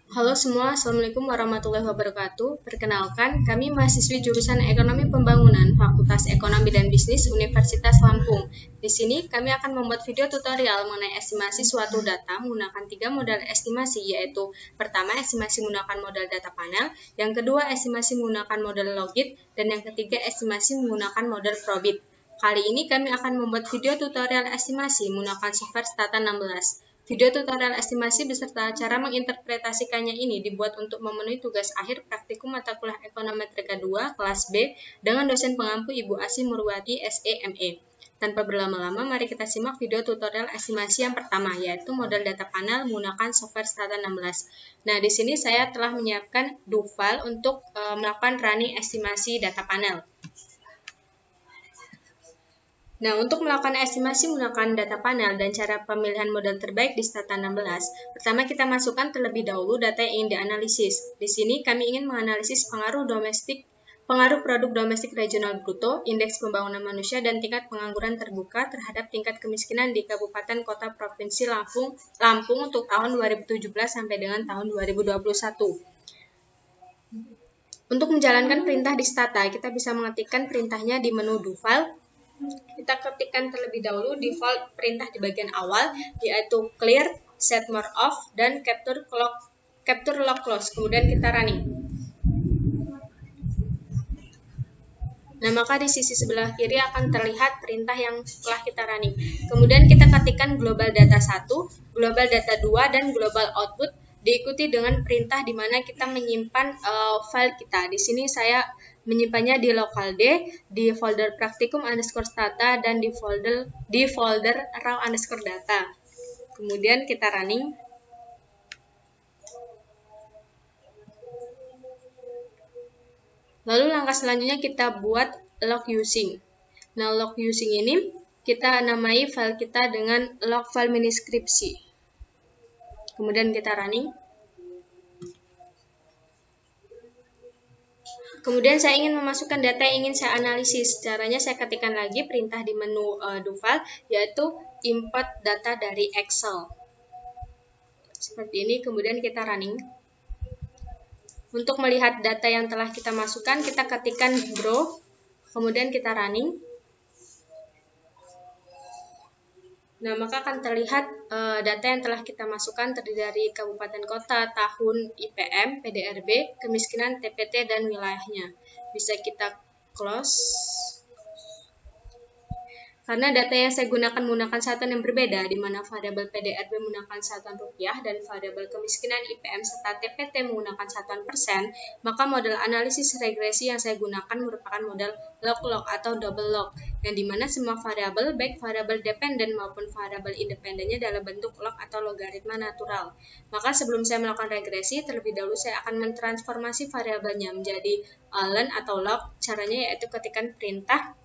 Halo semua, Assalamualaikum warahmatullahi wabarakatuh. Perkenalkan, kami mahasiswi jurusan Ekonomi Pembangunan, Fakultas Ekonomi dan Bisnis Universitas Lampung. Di sini kami akan membuat video tutorial mengenai estimasi suatu data menggunakan 3 model estimasi, yaitu pertama, estimasi menggunakan model data panel, yang kedua, estimasi menggunakan model logit, dan yang ketiga, estimasi menggunakan model probit. Kali ini kami akan membuat video tutorial estimasi menggunakan software Stata 16. Video tutorial estimasi beserta cara menginterpretasikannya ini dibuat untuk memenuhi tugas akhir praktikum mata kuliah Ekonometrika 2 kelas B dengan dosen pengampu Ibu Asih Murwati SEME. Tanpa berlama-lama, mari kita simak video tutorial estimasi yang pertama, yaitu model data panel menggunakan software Stata 16. Nah, di sini saya telah menyiapkan do file untuk melakukan running estimasi data panel. Nah, untuk melakukan estimasi menggunakan data panel dan cara pemilihan model terbaik di Stata 16, pertama kita masukkan terlebih dahulu data yang ingin dianalisis. Di sini kami ingin menganalisis pengaruh produk domestik regional bruto, indeks pembangunan manusia, dan tingkat pengangguran terbuka terhadap tingkat kemiskinan di kabupaten kota provinsi Lampung untuk tahun 2017 sampai dengan tahun 2021. Untuk menjalankan perintah di Stata, kita bisa mengetikkan perintahnya di menu do file. Kita ketikkan terlebih dahulu default perintah di bagian awal, yaitu clear, set more off, dan capture log close. Kemudian kita running. Nah, maka di sisi sebelah kiri akan terlihat perintah yang telah kita running. Kemudian kita ketikkan global data 1, global data 2, dan global output, diikuti dengan perintah di mana kita menyimpan file kita. Di sini saya menyimpannya di local D, di folder praktikum _stata, dan di folder raw _data. Kemudian kita running. Lalu langkah selanjutnya kita buat log using. Nah, log using ini kita namai file kita dengan log file miniskripsi. Kemudian kita running. Kemudian saya ingin memasukkan data yang ingin saya analisis. Caranya saya ketikkan lagi perintah di menu do file, yaitu import data dari Excel. Seperti ini, kemudian kita running. Untuk melihat data yang telah kita masukkan, kita ketikkan grow, kemudian kita running. Nah, maka akan terlihat data yang telah kita masukkan terdiri dari kabupaten kota, tahun, IPM, PDRB, kemiskinan, TPT, dan wilayahnya. Bisa kita close. Karena data yang saya gunakan menggunakan satuan yang berbeda, di mana variabel PDRB menggunakan satuan rupiah dan variabel kemiskinan IPM serta TPT menggunakan satuan persen, maka model analisis regresi yang saya gunakan merupakan model log-log atau double log, yang dimana semua variabel, baik variabel dependen maupun variabel independennya dalam bentuk log atau logaritma natural. Maka sebelum saya melakukan regresi, terlebih dahulu saya akan mentransformasi variabelnya menjadi len atau log. Caranya yaitu ketikkan perintah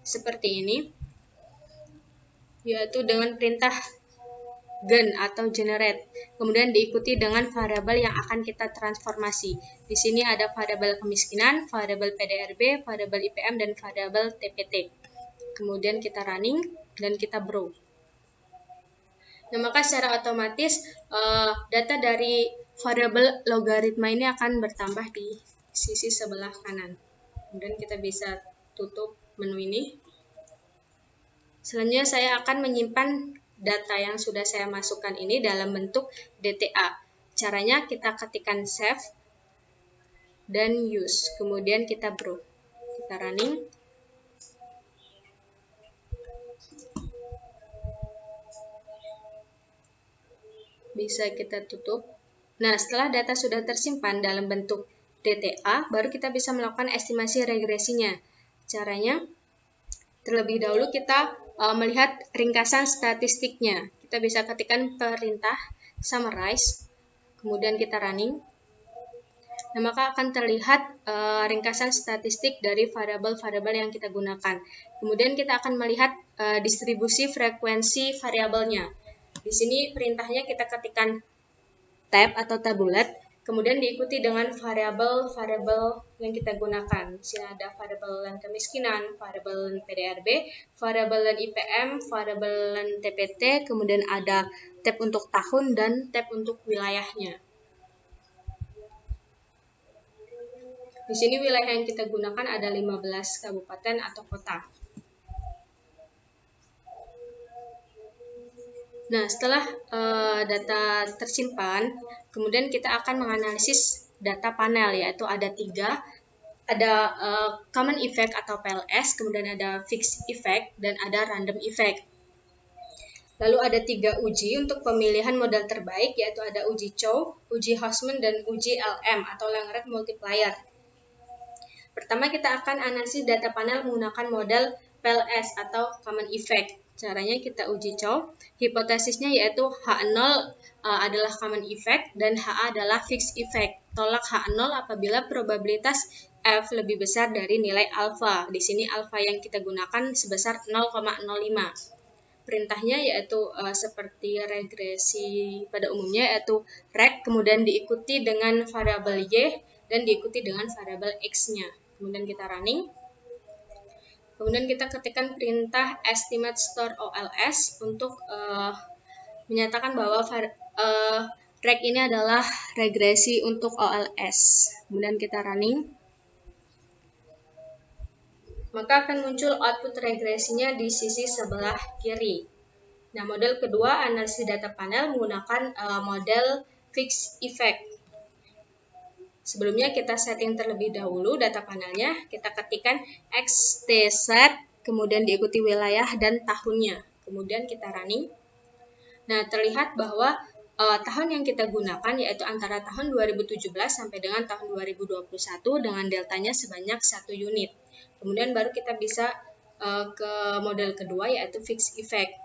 seperti ini, yaitu dengan perintah gen atau generate, kemudian diikuti dengan variabel yang akan kita transformasi. Di sini ada variabel kemiskinan, variabel PDRB, variabel IPM, dan variabel TPT. Kemudian kita running dan kita grow. Nah, maka secara otomatis data dari variabel logaritma ini akan bertambah di sisi sebelah kanan. Kemudian kita bisa tutup menu ini. Selanjutnya saya akan menyimpan data yang sudah saya masukkan ini dalam bentuk DTA. Caranya kita ketikkan save dan use. Kemudian kita grow. Kita running. Bisa kita tutup. Nah, setelah data sudah tersimpan dalam bentuk DTA, baru kita bisa melakukan estimasi regresinya. Caranya, terlebih dahulu kita melihat ringkasan statistiknya. Kita bisa ketikkan perintah summarize, kemudian kita running. Nah, maka akan terlihat ringkasan statistik dari variabel-variabel yang kita gunakan. Kemudian kita akan melihat distribusi frekuensi variabelnya. Di sini perintahnya kita ketikkan tab atau tabulat, kemudian diikuti dengan variabel-variabel yang kita gunakan. Di sini ada variabel len kemiskinan, variabel len PDRB, variabel len IPM, variabel len TPT, kemudian ada tab untuk tahun dan tab untuk wilayahnya. Di sini wilayah yang kita gunakan ada 15 kabupaten atau kota. Nah, setelah data tersimpan, kemudian kita akan menganalisis data panel, yaitu ada 3. Ada common effect atau PLS, kemudian ada fixed effect, dan ada random effect. Lalu ada 3 uji untuk pemilihan model terbaik, yaitu ada uji Chow, uji Hausman, dan uji LM atau Langret multiplier. Pertama kita akan analisis data panel menggunakan model PLS atau common effect. Caranya kita uji Chow. Hipotesisnya yaitu H0 adalah common effect dan HA adalah fixed effect. Tolak H0 apabila probabilitas F lebih besar dari nilai alfa. Di sini alfa yang kita gunakan sebesar 0,05. Perintahnya yaitu seperti regresi pada umumnya, yaitu reg kemudian diikuti dengan variabel Y dan diikuti dengan variabel X-nya. Kemudian kita running. Kemudian kita ketikkan perintah estimate store OLS untuk menyatakan bahwa reg ini adalah regresi untuk OLS. Kemudian kita running. Maka akan muncul output regresinya di sisi sebelah kiri. Nah, model kedua analisis data panel menggunakan model fixed effect. Sebelumnya kita setting terlebih dahulu data panelnya, kita ketikkan XTZ, kemudian diikuti wilayah dan tahunnya. Kemudian kita running. Nah, terlihat bahwa tahun yang kita gunakan yaitu antara tahun 2017 sampai dengan tahun 2021 dengan deltanya sebanyak 1 unit. Kemudian baru kita bisa ke model kedua yaitu fixed effect.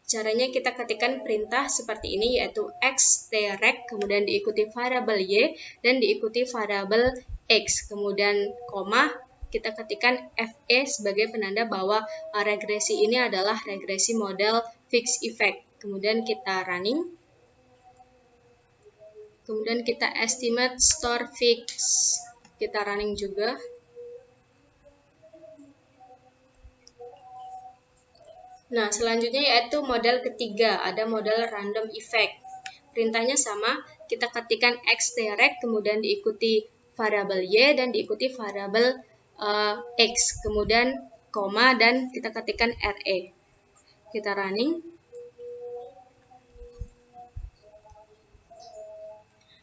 Caranya kita ketikkan perintah seperti ini yaitu xtreg, kemudian diikuti variabel Y dan diikuti variabel X. Kemudian koma, kita ketikkan FE sebagai penanda bahwa regresi ini adalah regresi model fixed effect. Kemudian kita running. Kemudian kita estimate store fix. Kita running juga. Nah, selanjutnya yaitu model ketiga, ada model random effect. Perintahnya sama, kita ketikkan xtreg, kemudian diikuti variabel Y dan diikuti variabel X, kemudian koma dan kita ketikkan RE. Kita running.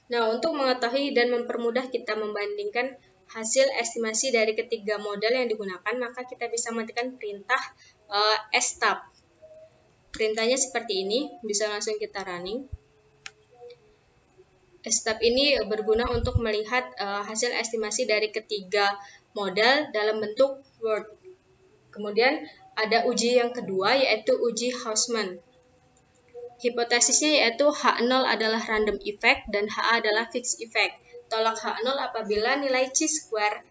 Nah, untuk mengetahui dan mempermudah kita membandingkan hasil estimasi dari ketiga model yang digunakan, maka kita bisa mengetikkan perintah stab. Perintahnya seperti ini, bisa langsung kita running. Stab ini berguna untuk melihat hasil estimasi dari ketiga model dalam bentuk Word. Kemudian ada uji yang kedua yaitu uji Hausman. Hipotesisnya yaitu H0 adalah random effect dan HA adalah fixed effect. Tolak H0 apabila nilai chi-square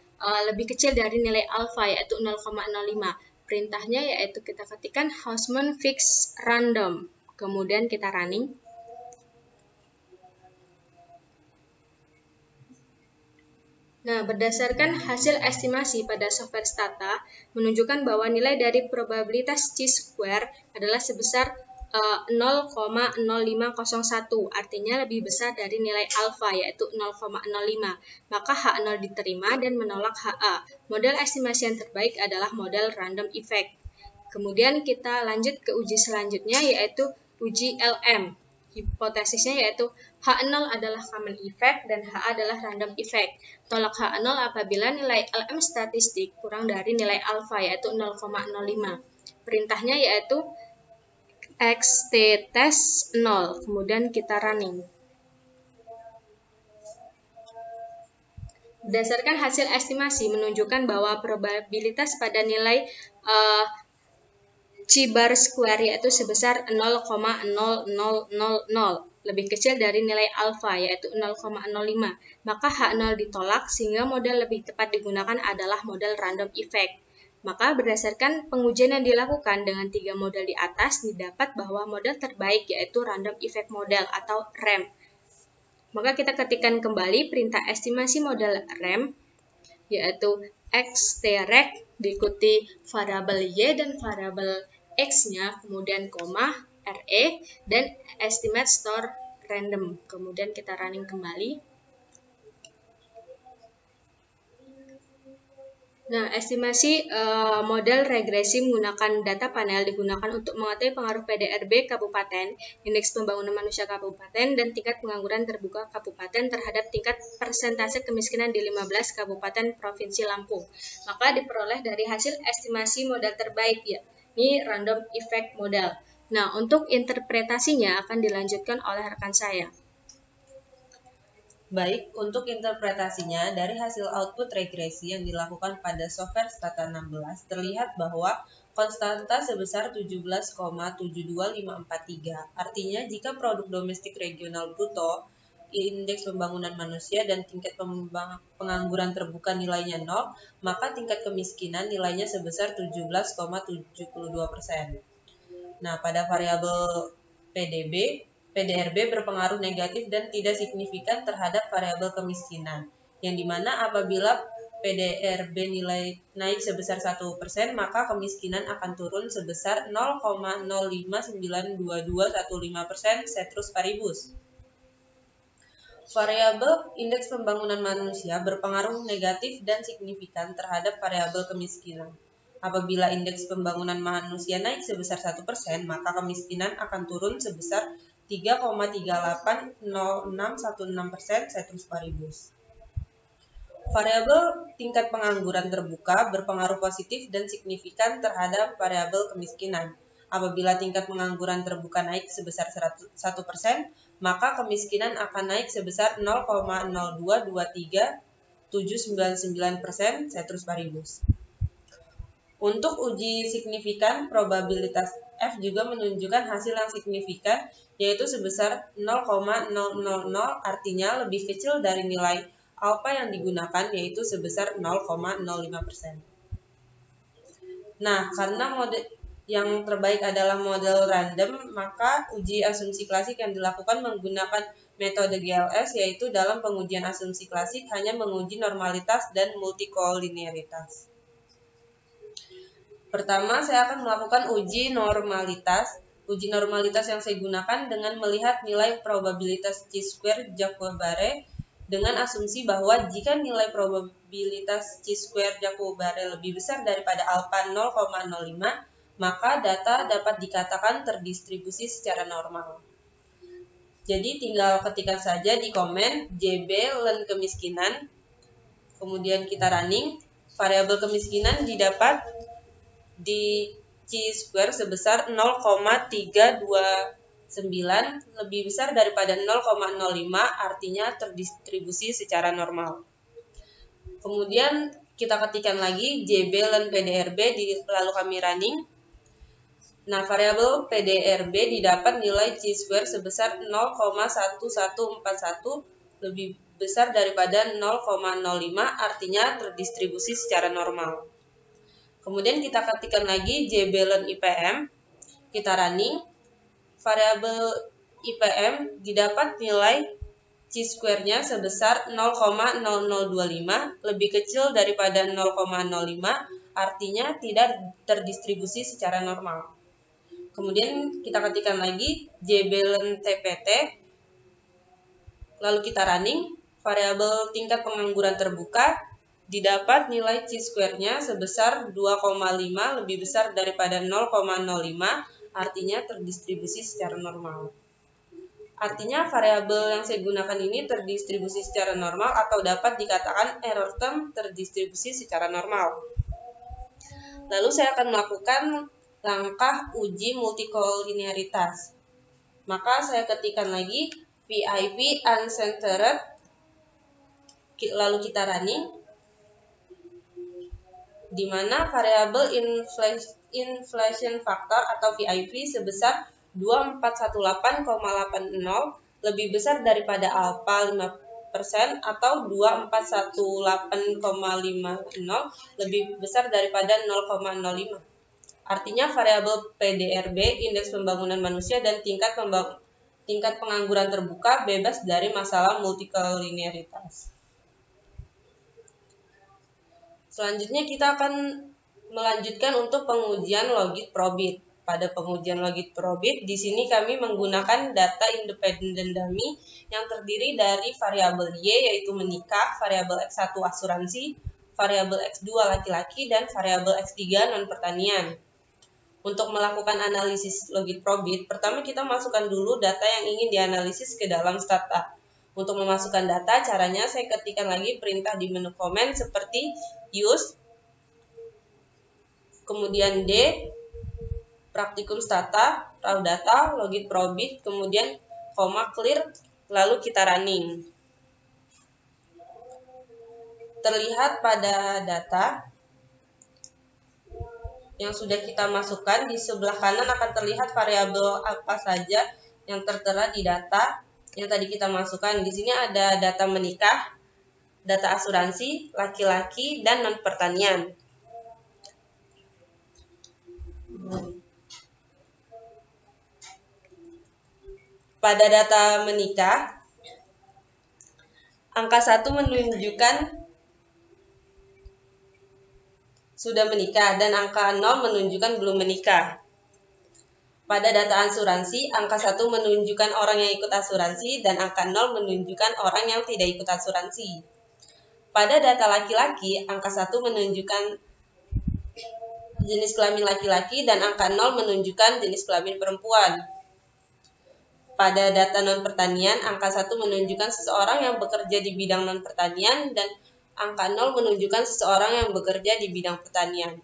lebih kecil dari nilai alfa yaitu 0,05. Perintahnya yaitu kita ketikkan Hausman fix random. Kemudian kita running. Nah, berdasarkan hasil estimasi pada software Stata menunjukkan bahwa nilai dari probabilitas chi-square adalah sebesar 0,0501, artinya lebih besar dari nilai alfa yaitu 0,05. Maka H0 diterima dan menolak HA. Model estimasi yang terbaik adalah model random effect. Kemudian kita lanjut ke uji selanjutnya yaitu uji LM. Hipotesisnya yaitu H0 adalah common effect dan HA adalah random effect. Tolak H0 apabila nilai LM statistik kurang dari nilai alfa yaitu 0,05. Perintahnya yaitu xtest 0, kemudian kita running. Berdasarkan hasil estimasi menunjukkan bahwa probabilitas pada nilai chi-bar square yaitu sebesar 0,0000, lebih kecil dari nilai alfa yaitu 0,05. Maka H0 ditolak sehingga model lebih tepat digunakan adalah model random effect. Maka berdasarkan pengujian yang dilakukan dengan 3 model di atas, didapat bahwa model terbaik yaitu random effect model atau RAM. Maka kita ketikkan kembali perintah estimasi model RAM, yaitu xtreg diikuti variabel Y dan variabel X-nya, kemudian koma, RE, dan estimate store random. Kemudian kita running kembali. Nah, estimasi model regresi menggunakan data panel digunakan untuk mengetahui pengaruh PDRB kabupaten, indeks pembangunan manusia kabupaten, dan tingkat pengangguran terbuka kabupaten terhadap tingkat persentase kemiskinan di 15 kabupaten Provinsi Lampung. Maka diperoleh dari hasil estimasi model terbaik, ya, ini random effect model. Nah, untuk interpretasinya akan dilanjutkan oleh rekan saya. Baik, untuk interpretasinya, dari hasil output regresi yang dilakukan pada software Stata 16, terlihat bahwa konstanta sebesar 17,72543. Artinya, jika produk domestik regional bruto, indeks pembangunan manusia, dan tingkat pengangguran terbuka nilainya 0, maka tingkat kemiskinan nilainya sebesar 17,72%. Nah, pada variabel PDRB berpengaruh negatif dan tidak signifikan terhadap variabel kemiskinan, yang dimana apabila PDRB nilai naik sebesar 1%, maka kemiskinan akan turun sebesar 0,0592215% ceteris paribus. Variabel indeks pembangunan manusia berpengaruh negatif dan signifikan terhadap variabel kemiskinan. Apabila indeks pembangunan manusia naik sebesar 1%, maka kemiskinan akan turun sebesar 3,380616% ceteris paribus. Variabel tingkat pengangguran terbuka berpengaruh positif dan signifikan terhadap variabel kemiskinan. Apabila tingkat pengangguran terbuka naik sebesar 1%, maka kemiskinan akan naik sebesar 0,0223799% ceteris paribus. Untuk uji signifikan, probabilitas F juga menunjukkan hasil yang signifikan, yaitu sebesar 0,000, artinya lebih kecil dari nilai alfa yang digunakan, yaitu sebesar 0,05%. Nah, karena model yang terbaik adalah model random, maka uji asumsi klasik yang dilakukan menggunakan metode GLS, yaitu dalam pengujian asumsi klasik hanya menguji normalitas dan multikolinearitas. Pertama, saya akan melakukan uji normalitas. Uji normalitas yang saya gunakan dengan melihat nilai probabilitas chi-square Jacob-Barre dengan asumsi bahwa jika nilai probabilitas chi-square Jacob-Barre lebih besar daripada alfa 0,05, maka data dapat dikatakan terdistribusi secara normal. Jadi tinggal ketikkan saja di komen JB len kemiskinan, kemudian kita running, variabel kemiskinan didapat di chi-square sebesar 0,329 lebih besar daripada 0,05, artinya terdistribusi secara normal. Kemudian kita ketikkan lagi JB dan PDRB, lalu kami running. Nah, variabel PDRB didapat nilai chi-square sebesar 0,1141 lebih besar daripada 0,05, artinya terdistribusi secara normal. Kemudian kita ketikkan lagi JB len IPM, kita running, variabel IPM didapat nilai chi-square-nya sebesar 0,0025 lebih kecil daripada 0,05, artinya tidak terdistribusi secara normal. Kemudian kita ketikkan lagi JB len TPT, lalu kita running, variabel tingkat pengangguran terbuka didapat nilai chi-square-nya sebesar 2,5 lebih besar daripada 0,05, artinya terdistribusi secara normal. Artinya variabel yang saya gunakan ini terdistribusi secara normal atau dapat dikatakan error term terdistribusi secara normal. Lalu saya akan melakukan langkah uji multikolinearitas. Maka saya ketikkan lagi VIP uncentered, lalu kita running, di mana variabel inflation factor atau VIP sebesar 2418,80 lebih besar daripada alfa 5% atau 2418,50 lebih besar daripada 0,05. Artinya variabel PDRB, indeks pembangunan manusia, dan tingkat pengangguran terbuka bebas dari masalah multikolinearitas. Selanjutnya kita akan melanjutkan untuk pengujian logit probit. Pada pengujian logit probit, di sini kami menggunakan data independen dummy yang terdiri dari variabel Y yaitu menikah, variabel X1 asuransi, variabel X2 laki-laki, dan variabel X3 non-pertanian. Untuk melakukan analisis logit probit, pertama kita masukkan dulu data yang ingin dianalisis ke dalam stata. Untuk memasukkan data, caranya saya ketikkan lagi perintah di menu komen seperti use, kemudian D, praktikum stata, raw data, logit probit, kemudian koma clear, lalu kita running. Terlihat pada data yang sudah kita masukkan, di sebelah kanan akan terlihat variabel apa saja yang tertera di data yang tadi kita masukkan. Di sini ada data menikah, data asuransi, laki-laki, dan non-pertanian. Pada data menikah, angka 1 menunjukkan sudah menikah dan angka 0 menunjukkan belum menikah. Pada data asuransi, angka 1 menunjukkan orang yang ikut asuransi dan angka 0 menunjukkan orang yang tidak ikut asuransi. Pada data laki-laki, angka 1 menunjukkan jenis kelamin laki-laki dan angka 0 menunjukkan jenis kelamin perempuan. Pada data non-pertanian, angka 1 menunjukkan seseorang yang bekerja di bidang non-pertanian dan angka 0 menunjukkan seseorang yang bekerja di bidang pertanian.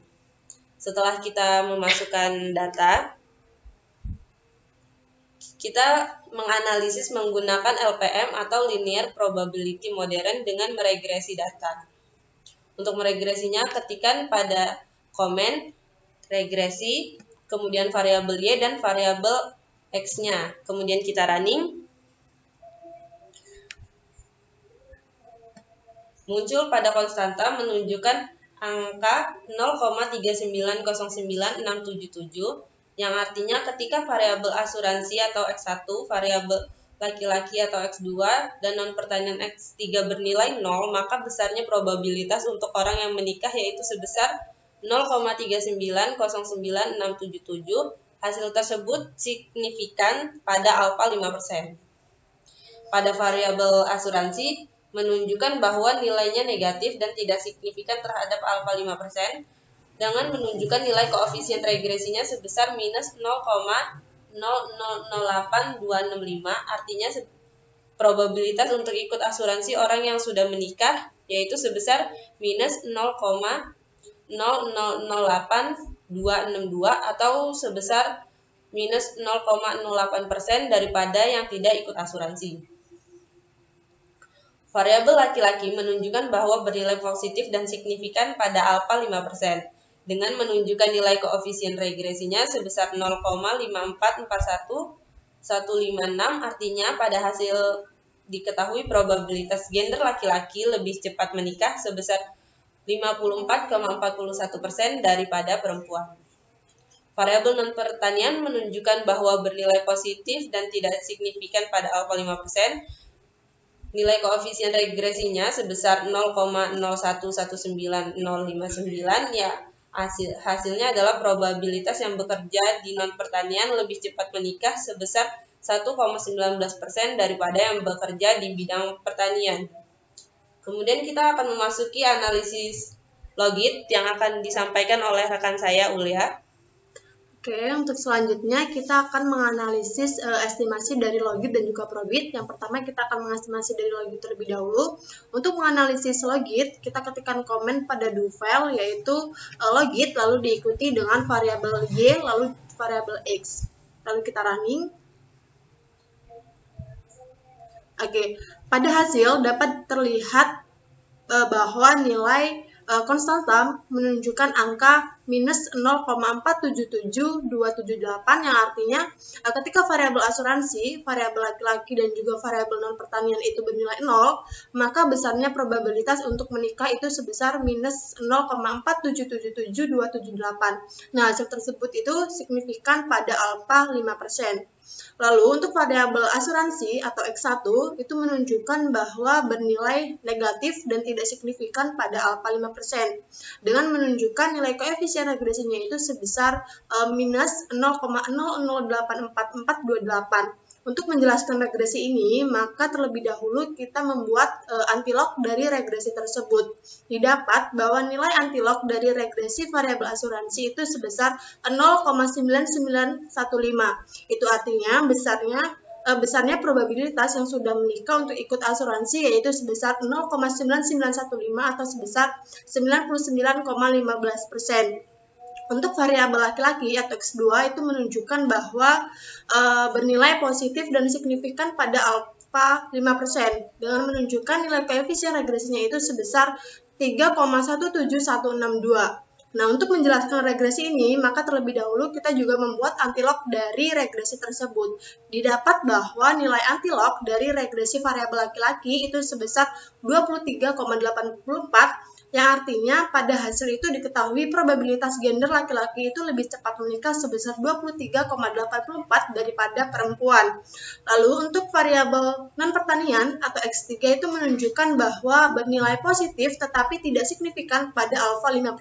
Setelah kita memasukkan data, kita menganalisis menggunakan LPM atau Linear Probability Modern dengan meregresi data. Untuk meregresinya, ketikkan pada komen regresi, kemudian variabel Y dan variabel X-nya. Kemudian kita running. Muncul pada konstanta menunjukkan angka 0,3909677, yang artinya ketika variabel asuransi atau X1, variabel laki-laki atau X2, dan non-pertanian X3 bernilai 0, maka besarnya probabilitas untuk orang yang menikah yaitu sebesar 0,3909677. Hasil tersebut signifikan pada alfa 5%. Pada variabel asuransi, menunjukkan bahwa nilainya negatif dan tidak signifikan terhadap alfa 5%, dengan menunjukkan nilai koefisien regresinya sebesar minus 0,008265, artinya probabilitas untuk ikut asuransi orang yang sudah menikah yaitu sebesar minus 0,008262 atau sebesar minus 0,08% daripada yang tidak ikut asuransi. Variabel laki-laki menunjukkan bahwa bernilai positif dan signifikan pada alfa 5%, dengan menunjukkan nilai koefisien regresinya sebesar 0,5441156, artinya pada hasil diketahui probabilitas gender laki-laki lebih cepat menikah sebesar 54,41% daripada perempuan. Variabel non-pertanian menunjukkan bahwa bernilai positif dan tidak signifikan pada alfa 5%, nilai koefisien regresinya sebesar 0,0119059, ya hasilnya adalah probabilitas yang bekerja di non-pertanian lebih cepat menikah sebesar 1,19% daripada yang bekerja di bidang pertanian. Kemudian kita akan memasuki analisis logit yang akan disampaikan oleh rekan saya, Ulia. Oke, untuk selanjutnya kita akan menganalisis estimasi dari logit dan juga probit. Yang pertama kita akan mengestimasi dari logit terlebih dahulu. Untuk menganalisis logit, kita ketikkan komen pada do file yaitu logit lalu diikuti dengan variabel Y lalu variabel X. Lalu kita running. Oke, pada hasil dapat terlihat bahwa nilai konstanta menunjukkan angka minus 0,477278, yang artinya ketika variabel asuransi, variabel laki-laki dan juga variabel non-pertanian itu bernilai 0, maka besarnya probabilitas untuk menikah itu sebesar minus 0,4777278. Nah, hasil tersebut itu signifikan pada alfa 5%. Lalu untuk variabel asuransi atau X1 itu menunjukkan bahwa bernilai negatif dan tidak signifikan pada alfa 5%, dengan menunjukkan nilai koefisien regresinya itu sebesar minus 0,00844428. untuk menjelaskan regresi ini, maka terlebih dahulu kita membuat antilog dari regresi tersebut. Didapat bahwa nilai antilog dari regresi variabel asuransi itu sebesar 0,9915. Itu artinya besarnya probabilitas yang sudah menikah untuk ikut asuransi yaitu sebesar 0,9915 atau sebesar 99,15%. Untuk variabel laki-laki atau X2 itu menunjukkan bahwa bernilai positif dan signifikan pada alfa 5% dengan menunjukkan nilai koefisien regresinya itu sebesar 3,17162. Nah, untuk menjelaskan regresi ini, maka terlebih dahulu kita juga membuat antilog dari regresi tersebut. Didapat bahwa nilai antilog dari regresi variabel laki-laki itu sebesar 23,84, yang artinya pada hasil itu diketahui probabilitas gender laki-laki itu lebih cepat menikah sebesar 23,84 daripada perempuan. Lalu untuk variabel non-pertanian atau X3 itu menunjukkan bahwa bernilai positif tetapi tidak signifikan pada alfa 5%.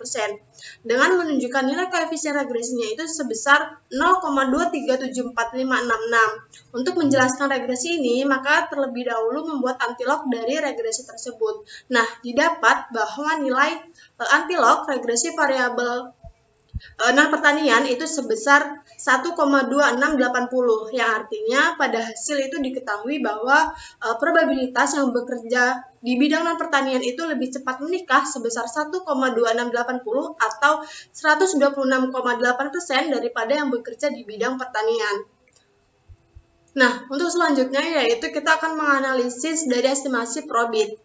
Dengan menunjukkan nilai koefisien regresinya itu sebesar 0,237456. Untuk menjelaskan regresi ini, maka terlebih dahulu membuat antilog dari regresi tersebut. Nah, didapat bahwa nilai antilog regresi variabel non-pertanian itu sebesar 1,2680, yang artinya pada hasil itu diketahui bahwa probabilitas yang bekerja di bidang non-pertanian itu lebih cepat menikah sebesar 1,2680 atau 126,8% daripada yang bekerja di bidang pertanian. Nah, untuk selanjutnya yaitu kita akan menganalisis dari estimasi probit.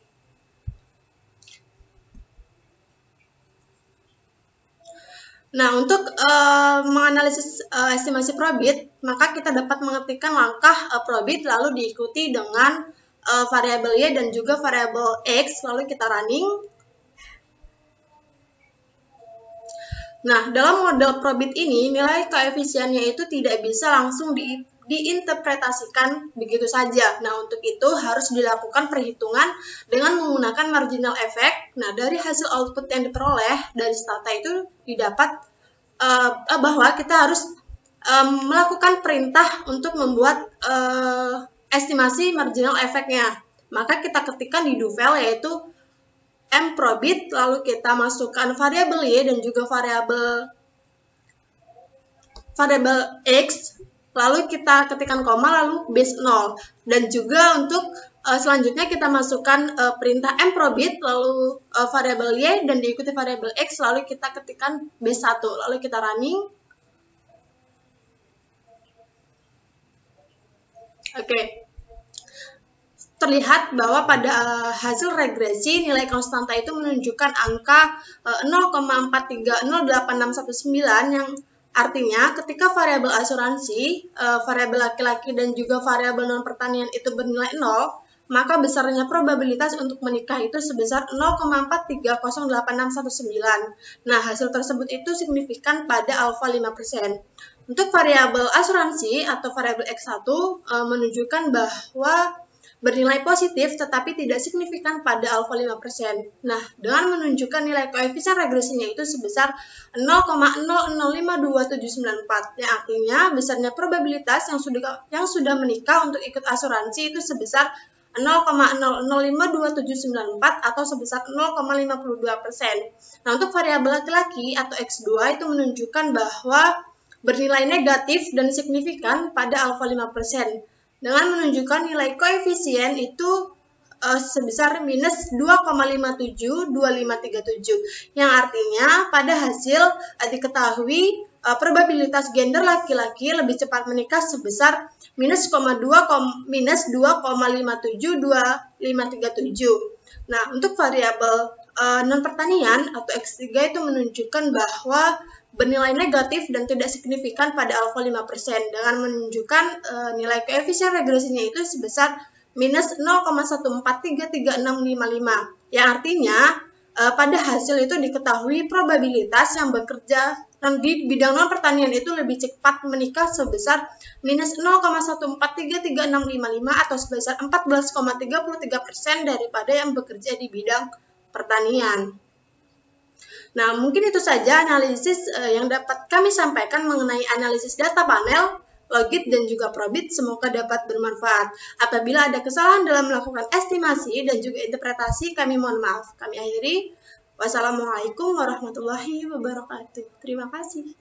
Nah, untuk menganalisis estimasi probit, maka kita dapat mengetikkan langkah probit lalu diikuti dengan variabel Y dan juga variabel X, lalu kita running. Nah, dalam model probit ini, nilai koefisiennya itu tidak bisa langsung diinterpretasikan begitu saja. Nah, untuk itu harus dilakukan perhitungan dengan menggunakan marginal effect. Nah, dari hasil output yang diperoleh dari stata itu didapat bahwa kita harus melakukan perintah untuk membuat estimasi marginal effect-nya. Maka kita ketikkan di duvel yaitu mprobit, lalu kita masukkan variabel Y dan juga variabel X, lalu kita ketikkan koma, lalu base 0. Dan juga untuk selanjutnya kita masukkan perintah mprobit, lalu variabel Y dan diikuti variabel X, lalu kita ketikkan base 1, lalu kita running. Oke. Terlihat bahwa pada hasil regresi nilai konstanta itu menunjukkan angka 0,430869, yang artinya ketika variabel asuransi, variabel laki-laki dan juga variabel non pertanian itu bernilai 0, maka besarnya probabilitas untuk menikah itu sebesar 0,430869. Nah, hasil tersebut itu signifikan pada alfa 5%. Untuk variabel asuransi atau variabel X1 menunjukkan bahwa bernilai positif tetapi tidak signifikan pada alfa 5%. Nah, dengan menunjukkan nilai koefisien regresinya itu sebesar 0,00529794, yang artinya besarnya probabilitas yang sudah menikah untuk ikut asuransi itu sebesar 0,00529794 atau sebesar 0,52%. Nah, untuk variabel laki-laki atau X2 itu menunjukkan bahwa bernilai negatif dan signifikan pada alfa 5%. Dengan menunjukkan nilai koefisien itu sebesar minus 2,572537, yang artinya pada hasil diketahui probabilitas gender laki-laki lebih cepat menikah sebesar minus 2,572537. Nah, untuk variabel non-pertanian atau X3 itu menunjukkan bahwa bernilai negatif dan tidak signifikan pada alfa 5% dengan menunjukkan nilai koefisien regresinya itu sebesar minus 0,143365, yang artinya pada hasil itu diketahui probabilitas yang bekerja di bidang non pertanian itu lebih cepat menikah sebesar minus 0,143365 atau sebesar 14,33% daripada yang bekerja di bidang pertanian. Nah, mungkin itu saja analisis yang dapat kami sampaikan mengenai analisis data panel. Logit dan juga Probit semoga dapat bermanfaat. Apabila ada kesalahan dalam melakukan estimasi dan juga interpretasi, kami mohon maaf. Kami akhiri. Wassalamualaikum warahmatullahi wabarakatuh. Terima kasih.